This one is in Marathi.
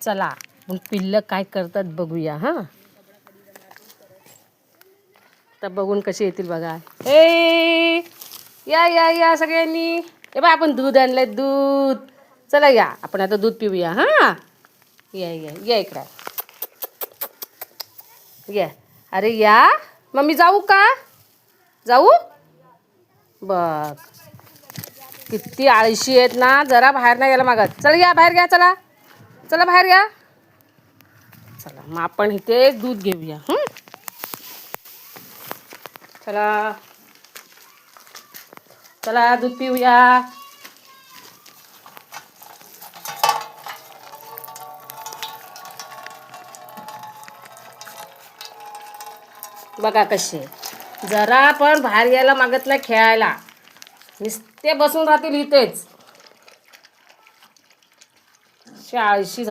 चला मग पिल्लं काय करतात बघूया. हां तर बघून कसे येतील बघा. ए या या या सगळ्यांनी. ए बा आपण दूध आणलंय दूध. चला या आपण आता दूध पिऊया. हां या या या इकडं या. अरे या मम्मी जाऊ का जाऊ. बघ किती आळशी आहेत ना. जरा बाहेर नाही गेला मागत. चला या बाहेर घ्या. चला चला बाहेर या. चला मग आपण इथे दूध घेऊया. चला चला दूध पिऊया. बघा कसे जरा पण बाहेर यायला मागत नाही खेळायला. नुसते बसून राहतील इथेच. आळशी